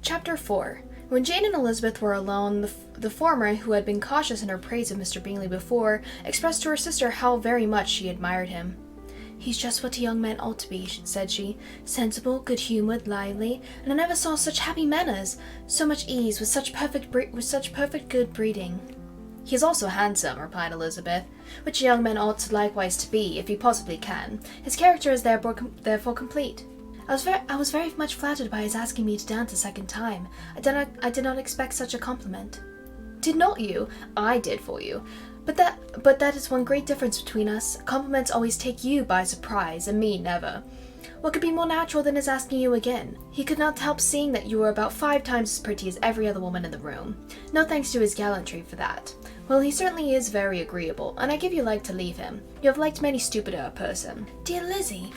Chapter 4. When Jane and Elizabeth were alone, the former, who had been cautious in her praise of Mr. Bingley before, expressed to her sister how very much she admired him. "He's just what a young man ought to be," said she. "Sensible, good-humoured, lively, and I never saw such happy manners, so much ease, with such perfect good breeding." "He is also handsome," replied Elizabeth, "which a young man ought likewise to be, if he possibly can. His character is therefore complete." I was very much flattered by his asking me to dance a second time. I did not expect such a compliment." "Did not you? I did for you. But that is one great difference between us. Compliments always take you by surprise, and me never. What could be more natural than his asking you again? He could not help seeing that you were about 5 times as pretty as every other woman in the room. No thanks to his gallantry for that. Well, he certainly is very agreeable, and I give you like to leave him. You have liked many stupider a person." "Dear Lizzie."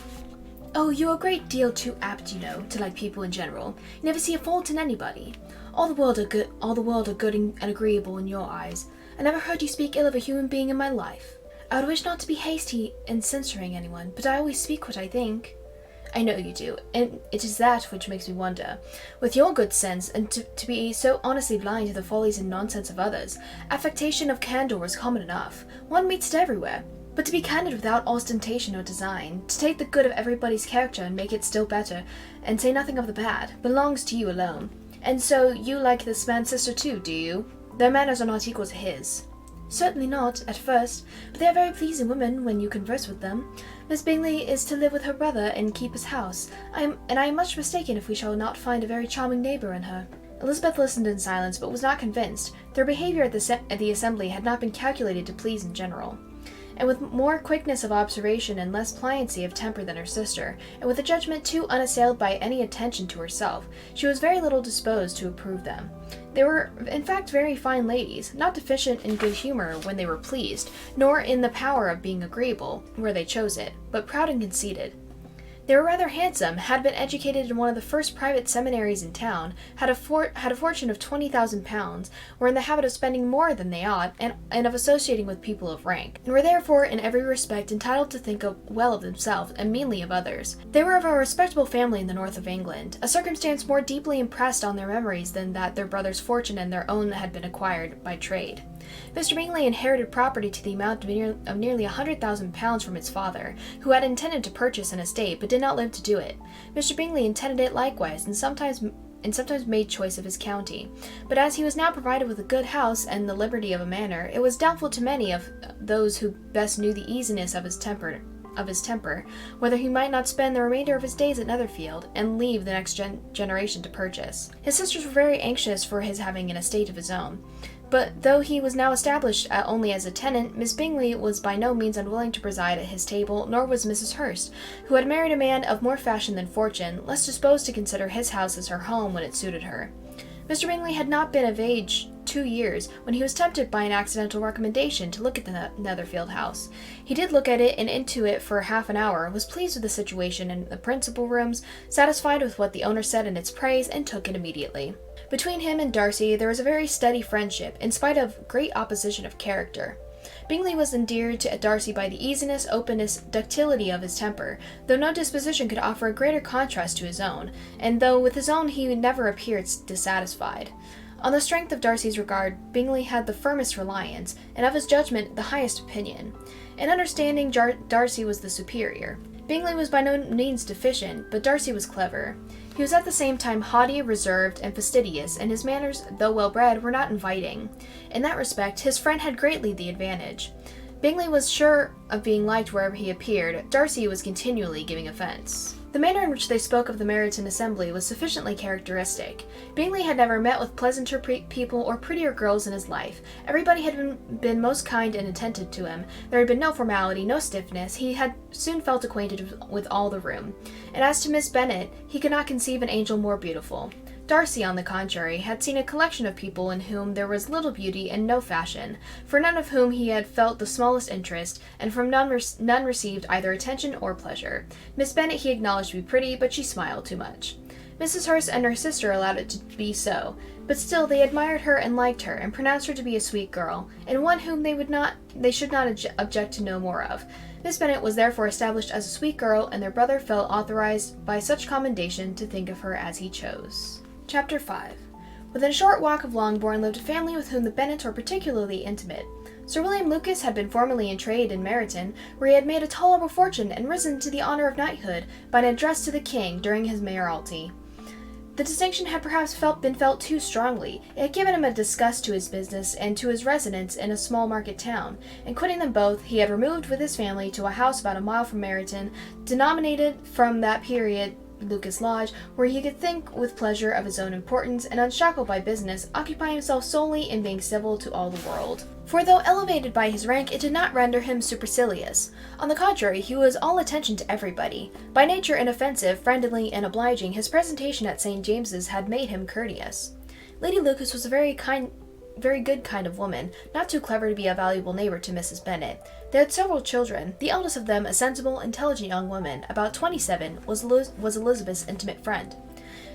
"Oh, you're a great deal too apt, you know, to like people in general. You never see a fault in anybody. All the world are good and agreeable in your eyes. I never heard you speak ill of a human being in my life. I would wish not to be hasty in censuring anyone, but I always speak what I think." "I know you do, and it is that which makes me wonder. With your good sense, and to be so honestly blind to the follies and nonsense of others, affectation of candour is common enough. One meets it everywhere. But to be candid without ostentation or design, to take the good of everybody's character and make it still better, and say nothing of the bad, belongs to you alone. And so you like this man's sister too, do you? Their manners are not equal to his." "Certainly not, at first, but they are very pleasing women when you converse with them. Miss Bingley is to live with her brother and keep his house, I am much mistaken if we shall not find a very charming neighbour in her." Elizabeth listened in silence, but was not convinced. Their behaviour at the assembly had not been calculated to please in general. And with more quickness of observation and less pliancy of temper than her sister, and with a judgment too unassailed by any attention to herself, she was very little disposed to approve them. They were, in fact, very fine ladies, not deficient in good humour when they were pleased, nor in the power of being agreeable, where they chose it, but proud and conceited. They were rather handsome, had been educated in one of the first private seminaries in town, had a fortune of £20,000, were in the habit of spending more than they ought, and of associating with people of rank, and were therefore in every respect entitled to think well of themselves and meanly of others. They were of a respectable family in the north of England, a circumstance more deeply impressed on their memories than that their brother's fortune and their own had been acquired by trade. Mr. Bingley inherited property to the amount of nearly £100,000 from his father, who had intended to purchase an estate, but did not live to do it. Mr. Bingley intended it likewise, and sometimes made choice of his county. But as he was now provided with a good house and the liberty of a manor, it was doubtful to many of those who best knew the easiness of his temper, whether he might not spend the remainder of his days at Netherfield, and leave the next generation to purchase. His sisters were very anxious for his having an estate of his own. But though he was now established only as a tenant, Miss Bingley was by no means unwilling to preside at his table, nor was Mrs. Hurst, who had married a man of more fashion than fortune, less disposed to consider his house as her home when it suited her. Mr. Bingley had not been of age 2 years when he was tempted by an accidental recommendation to look at the Netherfield house. He did look at it and into it for half an hour, was pleased with the situation in the principal rooms, satisfied with what the owner said in its praise, and took it immediately. Between him and Darcy there was a very steady friendship, in spite of great opposition of character. Bingley was endeared to Darcy by the easiness, openness, ductility of his temper, though no disposition could offer a greater contrast to his own, and though with his own he never appeared dissatisfied. On the strength of Darcy's regard, Bingley had the firmest reliance, and of his judgment the highest opinion. In understanding, Darcy was the superior. Bingley was by no means deficient, but Darcy was clever. He was at the same time haughty, reserved, and fastidious, and his manners, though well-bred, were not inviting. In that respect, his friend had greatly the advantage. Bingley was sure of being liked wherever he appeared. Darcy was continually giving offence. The manner in which they spoke of the Meryton assembly was sufficiently characteristic. Bingley had never met with pleasanter people or prettier girls in his life. Everybody had been most kind and attentive to him. There had been no formality, no stiffness. He had soon felt acquainted with all the room. And as to Miss Bennet, he could not conceive an angel more beautiful. Darcy, on the contrary, had seen a collection of people in whom there was little beauty and no fashion, for none of whom he had felt the smallest interest, and from none received either attention or pleasure. Miss Bennet he acknowledged to be pretty, but she smiled too much. Mrs. Hurst and her sister allowed it to be so, but still they admired her and liked her, and pronounced her to be a sweet girl, and one whom they should not object to know more of. Miss Bennet was therefore established as a sweet girl, and their brother felt authorized by such commendation to think of her as he chose. Chapter 5. Within a short walk of Longbourn lived a family with whom the Bennets were particularly intimate. Sir William Lucas had been formerly in trade in Meryton, where he had made a tolerable fortune and risen to the honour of knighthood by an address to the king during his mayoralty. The distinction had perhaps been felt too strongly. It had given him a disgust to his business and to his residence in a small market town, and quitting them both, he had removed with his family to a house about a mile from Meryton, denominated from that period Lucas Lodge, where he could think with pleasure of his own importance, and unshackled by business, occupy himself solely in being civil to all the world. For though elevated by his rank, it did not render him supercilious. On the contrary, he was all attention to everybody. By nature inoffensive, friendly, and obliging, his presentation at St. James's had made him courteous. Lady Lucas was a very good kind of woman, not too clever to be a valuable neighbour to Mrs. Bennet. They had several children. The eldest of them, a sensible, intelligent young woman, about 27, was Elizabeth's intimate friend.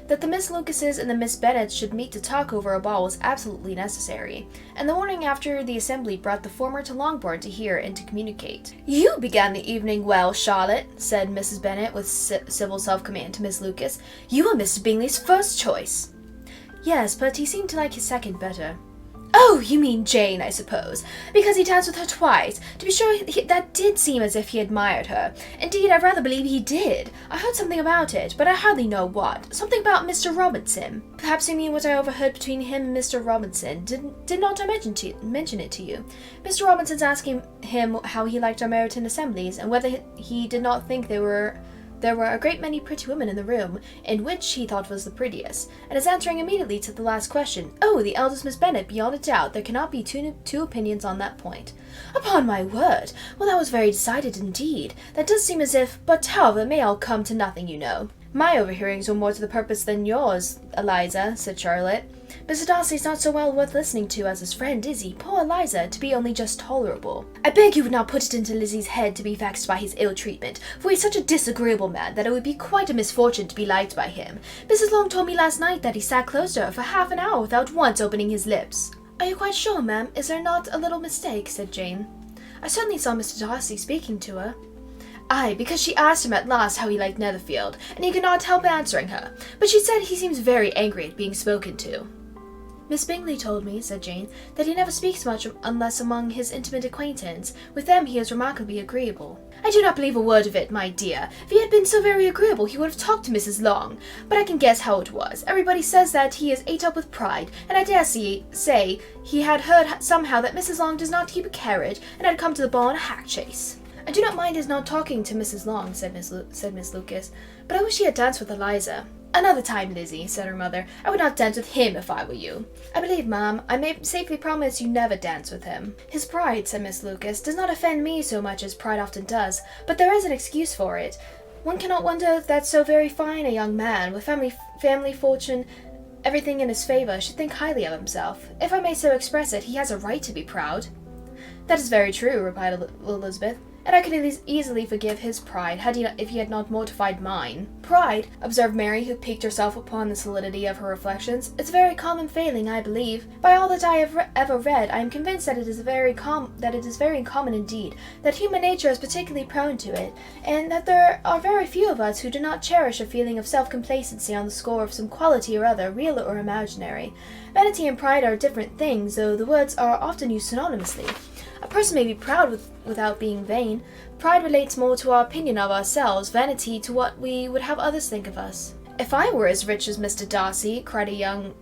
That the Miss Lucases and the Miss Bennets should meet to talk over a ball was absolutely necessary, and the morning after the assembly brought the former to Longbourn to hear and to communicate. "You began the evening well, Charlotte," said Mrs. Bennet with civil self-command to Miss Lucas. "You were Mr. Bingley's first choice." "Yes, but he seemed to like his second better." "Oh, you mean Jane, I suppose, because he danced with her twice. To be sure, that did seem as if he admired her. Indeed, I rather believe he did. I heard something about it, but I hardly know what. Something about Mr. Robinson. Perhaps you mean what I overheard between him and Mr. Robinson. Did not I mention it to you? Mr. Robinson's asking him how he liked our Meryton assemblies, and whether he did not think there were a great many pretty women in the room, and which he thought was the prettiest, and is answering immediately to the last question, 'Oh, the eldest Miss Bennet, beyond a doubt. There cannot be two opinions on that point.'" "Upon my word! Well, that was very decided indeed. That does seem as if— but however, it may all come to nothing, you know." "My overhearings were more to the purpose than yours, Eliza," said Charlotte. "Mr. Darcy's not so well worth listening to as his friend, is he? Poor Eliza, to be only just tolerable." "I beg you would not put it into Lizzie's head to be vexed by his ill treatment, for he's such a disagreeable man that it would be quite a misfortune to be liked by him. Mrs. Long told me last night that he sat close to her for half an hour without once opening his lips." "Are you quite sure, ma'am? Is there not a little mistake?" said Jane. "I certainly saw Mr. Darcy speaking to her." "Aye, because she asked him at last how he liked Netherfield, and he could not help answering her. But she said he seems very angry at being spoken to." "Miss Bingley told me," said Jane, "that he never speaks much unless among his intimate acquaintance. With them he is remarkably agreeable." "I do not believe a word of it, my dear. If he had been so very agreeable, he would have talked to Mrs. Long. But I can guess how it was. Everybody says that he is ate up with pride, and I dare say he had heard somehow that Mrs. Long does not keep a carriage, and had come to the ball in a hack chaise." "I do not mind his not talking to Mrs. Long," said Miss Lucas, "but I wish he had danced with Eliza." "Another time, Lizzie," said her mother. "I would not dance with him if I were you." "I believe, ma'am, I may safely promise you never dance with him." "His pride," said Miss Lucas, "does not offend me so much as pride often does, but there is an excuse for it. One cannot wonder that so very fine a young man, with family fortune, everything in his favour, should think highly of himself. If I may so express it, he has a right to be proud." "That is very true," replied Elizabeth, "and I could easily forgive his pride if he had not mortified mine." "Pride," observed Mary, who piqued herself upon the solidity of her reflections, "is a very common failing, I believe. By all that I have ever read, I am convinced that it is very common indeed, that human nature is particularly prone to it, and that there are very few of us who do not cherish a feeling of self-complacency on the score of some quality or other, real or imaginary. Vanity and pride are different things, though the words are often used synonymously. A person may be proud without being vain. Pride relates more to our opinion of ourselves, vanity to what we would have others think of us." "If I were as rich as Mr. Darcy," cried a young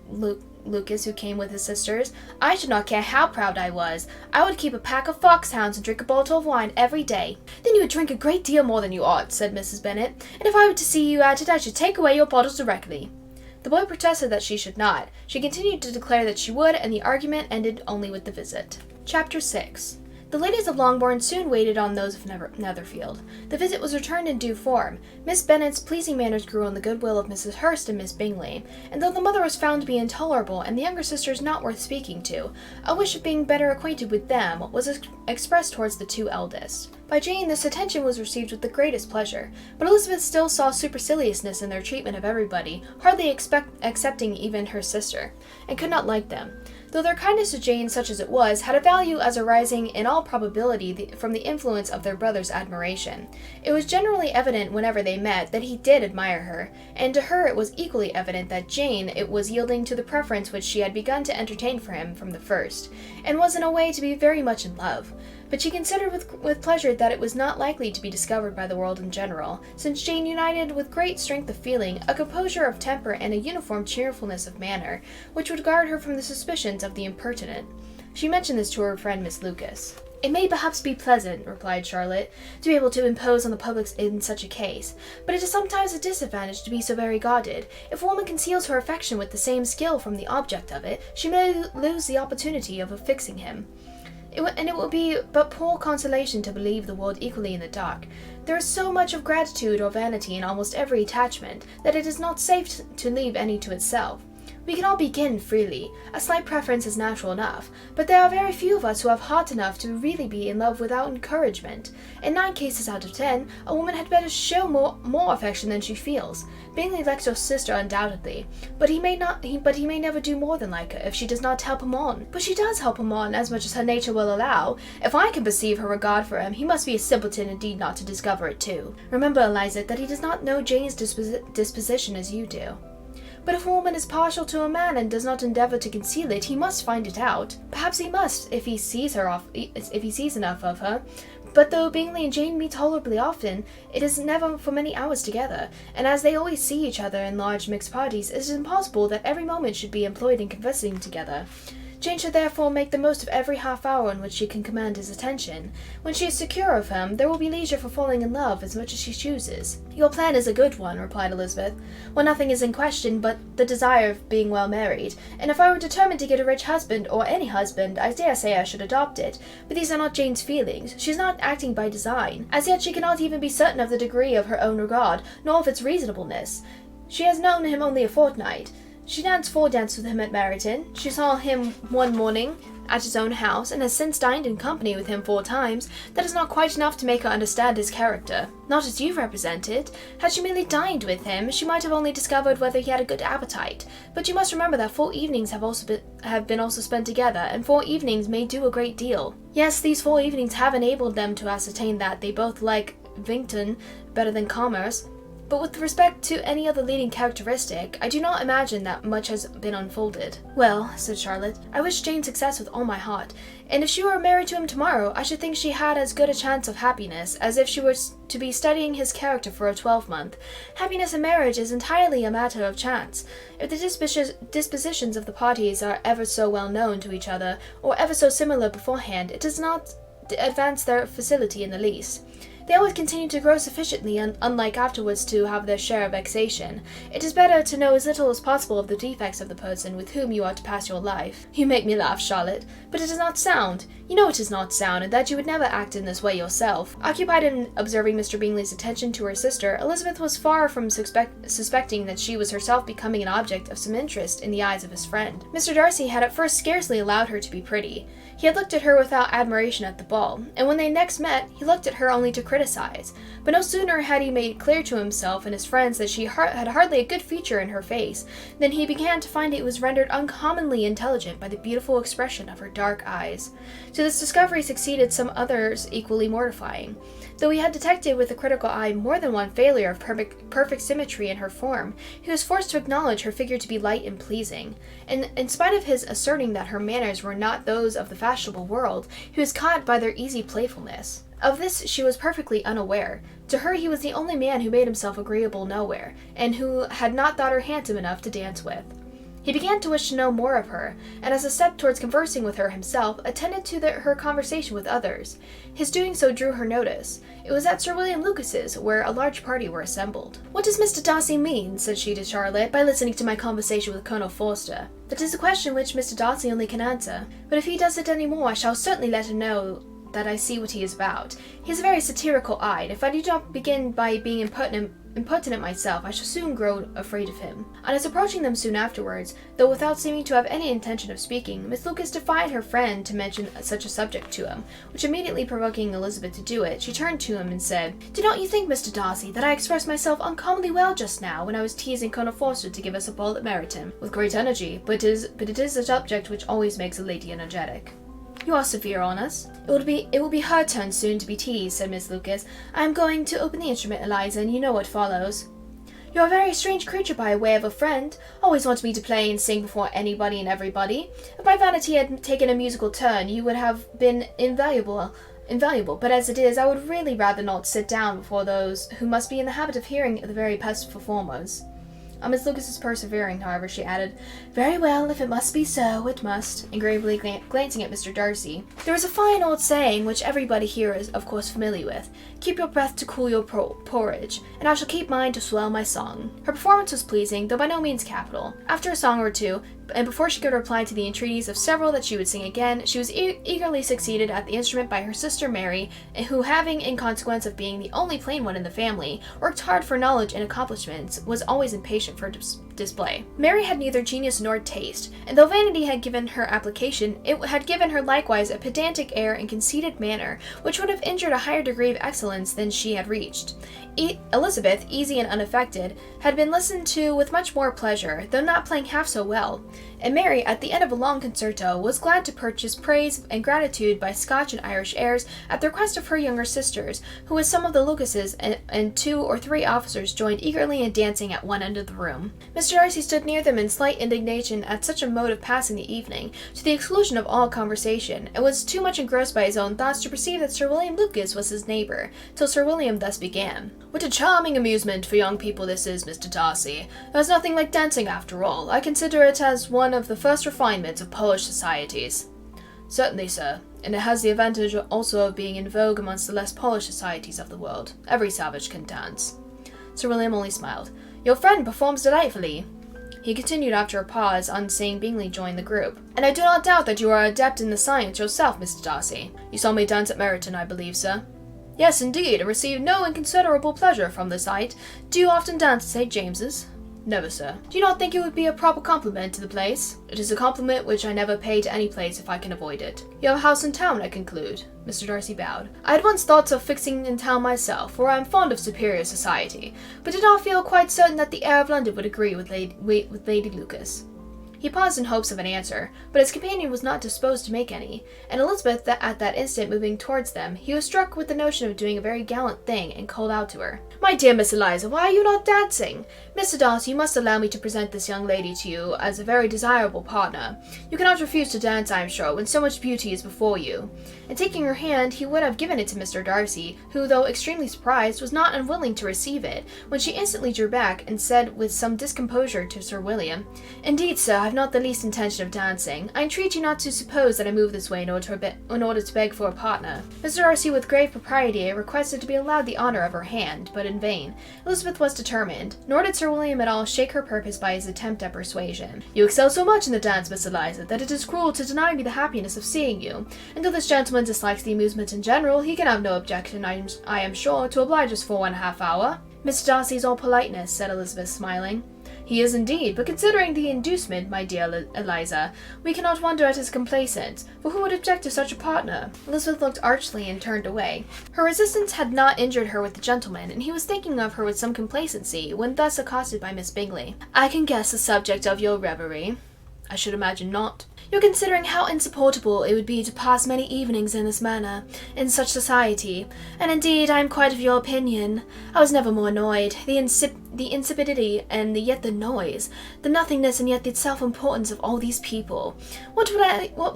Lucas who came with his sisters, "I should not care how proud I was. I would keep a pack of foxhounds and drink a bottle of wine every day." "Then you would drink a great deal more than you ought," said Mrs. Bennet, "and if I were to see you at it, I should take away your bottles directly." The boy protested that she should not. She continued to declare that she would, and the argument ended only with the visit. Chapter 6. The ladies of Longbourn soon waited on those of Netherfield. The visit was returned in due form. Miss Bennet's pleasing manners grew on the goodwill of Mrs. Hurst and Miss Bingley, and though the mother was found to be intolerable and the younger sisters not worth speaking to, a wish of being better acquainted with them was expressed towards the two eldest. By Jane this attention was received with the greatest pleasure, but Elizabeth still saw superciliousness in their treatment of everybody, hardly excepting even her sister, and could not like them. though their kindness to Jane, such as it was, had a value as arising in all probability from the influence of their brother's admiration. It was generally evident whenever they met that he did admire her, and to her it was equally evident that Jane it was yielding to the preference which she had begun to entertain for him from the first, and was in a way to be very much in love. But she considered with pleasure that it was not likely to be discovered by the world in general, since Jane united with great strength of feeling, a composure of temper, and a uniform cheerfulness of manner, which would guard her from the suspicions of the impertinent. She mentioned this to her friend Miss Lucas. "It may perhaps be pleasant," replied Charlotte, "to be able to impose on the public in such a case, but it is sometimes a disadvantage to be so very guarded. If a woman conceals her affection with the same skill from the object of it, she may lose the opportunity of affixing him. It will be but poor consolation to believe the world equally in the dark. There is so much of gratitude or vanity in almost every attachment, that it is not safe to leave any to itself. We can all begin freely. A slight preference is natural enough, but there are very few of us who have heart enough to really be in love without encouragement. In 9 cases out of 10, a woman had better show more affection than she feels. Bingley likes your sister undoubtedly, but he may never do more than like her if she does not help him on. But she does help him on as much as her nature will allow. If I can perceive her regard for him, he must be a simpleton indeed not to discover it too. Remember, Eliza, that he does not know Jane's disposition as you do. But if a woman is partial to a man and does not endeavour to conceal it, he must find it out. Perhaps he must, if he sees enough of her. But though Bingley and Jane meet tolerably often, it is never for many hours together, and as they always see each other in large mixed parties, it is impossible that every moment should be employed in conversing together. Jane should therefore make the most of every half-hour in which she can command his attention. When she is secure of him, there will be leisure for falling in love as much as she chooses." "Your plan is a good one," replied Elizabeth, "when nothing is in question but the desire of being well married, and if I were determined to get a rich husband, or any husband, I dare say I should adopt it. But these are not Jane's feelings. She is not acting by design. As yet she cannot even be certain of the degree of her own regard, nor of its reasonableness. She has known him only a fortnight. She danced 4 dances with him at Meryton. She saw him one morning at his own house, and has since dined in company with him 4 times. That is not quite enough to make her understand his character. Not as you represent it. Had she merely dined with him, she might have only discovered whether he had a good appetite. But you must remember that 4 evenings have been spent together, and 4 evenings may do a great deal. Yes, these 4 evenings have enabled them to ascertain that they both like Vington better than commerce. But with respect to any other leading characteristic, I do not imagine that much has been unfolded." "Well," said Charlotte, "I wish Jane success with all my heart, and if she were married to him tomorrow, I should think she had as good a chance of happiness as if she were to be studying his character for a 12-month. Happiness in marriage is entirely a matter of chance. If the dispositions of the parties are ever so well known to each other, or ever so similar beforehand, it does not advance their facility in the least. They always continue to grow sufficiently unlike afterwards to have their share of vexation. It is better to know as little as possible of the defects of the person with whom you are to pass your life." "You make me laugh, Charlotte, but it is not sound. You know it is not sound, and that you would never act in this way yourself." Occupied in observing Mr. Bingley's attention to her sister, Elizabeth was far from suspecting that she was herself becoming an object of some interest in the eyes of his friend. Mr. Darcy had at first scarcely allowed her to be pretty. He had looked at her without admiration at the ball, and when they next met, he looked at her only to criticize. But no sooner had he made clear to himself and his friends that she had hardly a good feature in her face, than he began to find it was rendered uncommonly intelligent by the beautiful expression of her dark eyes. To this discovery succeeded some others equally mortifying. Though he had detected with a critical eye more than one failure of perfect symmetry in her form, he was forced to acknowledge her figure to be light and pleasing, and in spite of his asserting that her manners were not those of the fashionable world, he was caught by their easy playfulness. Of this she was perfectly unaware. To her he was the only man who made himself agreeable nowhere, and who had not thought her handsome enough to dance with. He began to wish to know more of her, and as a step towards conversing with her himself, attended to her conversation with others. His doing so drew her notice. It was at Sir William Lucas's, where a large party were assembled. "What does Mr. Darcy mean," said she to Charlotte, "by listening to my conversation with Colonel Forster? That is a question which Mr. Darcy only can answer, but if he does it any more, I shall certainly let him know that I see what he is about. He is very satirical eyed. If I do not begin by being impertinent myself, I shall soon grow afraid of him. On his approaching them soon afterwards, though without seeming to have any intention of speaking, Miss Lucas defied her friend to mention such a subject to him, which immediately provoking Elizabeth to do it, she turned to him and said, "Do not you think, Mr. Darcy, that I expressed myself uncommonly well just now when I was teasing Colonel Forster to give us a ball at Meryton? With great energy, but it is a subject which always makes a lady energetic." "You are severe on us. It will be her turn soon to be teased," said Miss Lucas. "I am going to open the instrument, Eliza, and you know what follows." "You are a very strange creature by way of a friend. Always want me to play and sing before anybody and everybody. If my vanity had taken a musical turn, you would have been invaluable, but as it is, I would really rather not sit down before those who must be in the habit of hearing the very best performers." On Miss Lucas's persevering, however, she added, "Very well, if it must be so, it must," and gravely glancing at Mr. Darcy. "There is a fine old saying, which everybody here is, of course, familiar with. Keep your breath to cool your porridge, and I shall keep mine to swell my song." Her performance was pleasing, though by no means capital. After a song or two, and before she could reply to the entreaties of several that she would sing again, she was eagerly succeeded at the instrument by her sister Mary, who, having, in consequence of being the only plain one in the family, worked hard for knowledge and accomplishments, was always impatient for display. Mary had neither genius nor taste, and though vanity had given her application, it had given her likewise a pedantic air and conceited manner, which would have injured a higher degree of excellence than she had reached. Elizabeth, easy and unaffected, had been listened to with much more pleasure, though not playing half so well, and Mary, at the end of a long concerto, was glad to purchase praise and gratitude by Scotch and Irish airs at the request of her younger sisters, who with some of the Lucases and 2 or 3 officers joined eagerly in dancing at one end of the room. Mr. Darcy stood near them in slight indignation at such a mode of passing the evening, to the exclusion of all conversation, and was too much engrossed by his own thoughts to perceive that Sir William Lucas was his neighbour, till Sir William thus began. "What a charming amusement for young people this is, Mr. Darcy. There's nothing like dancing after all. I consider it as one of the first refinements of Polish societies." "Certainly, sir, and it has the advantage also of being in vogue amongst the less polished societies of the world. Every savage can dance." Sir William only smiled. "Your friend performs delightfully," he continued after a pause on seeing Bingley join the group, "and I do not doubt that you are adept in the science yourself, Mr. Darcy. You saw me dance at Meryton, I believe, sir?" "Yes, indeed, and received no inconsiderable pleasure from the sight. Do you often dance at St. James's?" "Never, sir." "Do you not think it would be a proper compliment to the place?" "It is a compliment which I never pay to any place if I can avoid it." "You have a house in town, I conclude?" Mr. Darcy bowed. "I had once thoughts of fixing in town myself, for I am fond of superior society, but did not feel quite certain that the air of London would agree with Lady Lucas." He paused in hopes of an answer, but his companion was not disposed to make any, and Elizabeth at that instant moving towards them, he was struck with the notion of doing a very gallant thing, and called out to her, "My dear Miss Eliza, why are you not dancing? Mr. Darcy, you must allow me to present this young lady to you as a very desirable partner. You cannot refuse to dance, I am sure, when so much beauty is before you." And taking her hand, he would have given it to Mr. Darcy, who, though extremely surprised, was not unwilling to receive it, when she instantly drew back, and said with some discomposure to Sir William, "Indeed, sir, I have not the least intention of dancing. I entreat you not to suppose that I move this way in order to beg for a partner." Mr. Darcy, with grave propriety, requested to be allowed the honour of her hand, but in vain. Elizabeth was determined, nor did Sir William at all shake her purpose by his attempt at persuasion. "You excel so much in the dance, Miss Eliza, that it is cruel to deny me the happiness of seeing you, and though this gentleman dislikes the amusement in general, he can have no objection, I am sure, to oblige us for 1/2 hour." "Mr. Darcy is all politeness," said Elizabeth, smiling. "He is indeed, but considering the inducement, my dear Eliza, we cannot wonder at his complaisance, for who would object to such a partner?" Elizabeth looked archly and turned away. Her resistance had not injured her with the gentleman, and he was thinking of her with some complacency, when thus accosted by Miss Bingley. "I can guess the subject of your reverie." "I should imagine not." "You're considering how insupportable it would be to pass many evenings in this manner, in such society, and indeed I am quite of your opinion. I was never more annoyed. The insipidity and yet the noise, the nothingness and yet the self-importance of all these people. What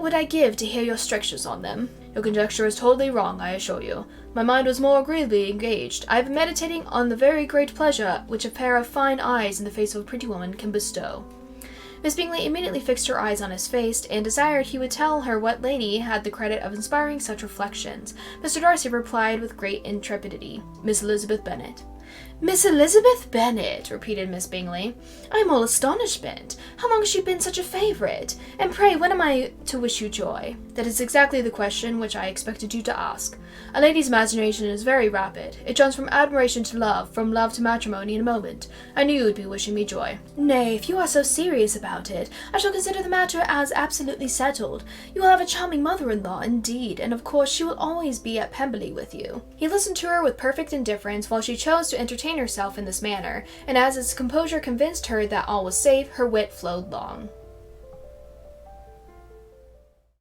would I give to hear your strictures on them?" "Your conjecture is totally wrong, I assure you. My mind was more agreeably engaged. I have been meditating on the very great pleasure which a pair of fine eyes in the face of a pretty woman can bestow." Miss Bingley immediately fixed her eyes on his face, and desired he would tell her what lady had the credit of inspiring such reflections. Mr. Darcy replied with great intrepidity, "Miss Elizabeth Bennet." Miss Elizabeth Bennet, repeated Miss Bingley. I am all astonishment. How long has she been such a favourite? And pray, when am I to wish you joy? That is exactly the question which I expected you to ask. A lady's imagination is very rapid. It jumps from admiration to love, from love to matrimony in a moment. I knew you would be wishing me joy. Nay, if you are so serious about it, I shall consider the matter as absolutely settled. You will have a charming mother-in-law, indeed, and of course she will always be at Pemberley with you. He listened to her with perfect indifference while she chose to entertain herself in this manner, and as his composure convinced her that all was safe, her wit flowed long.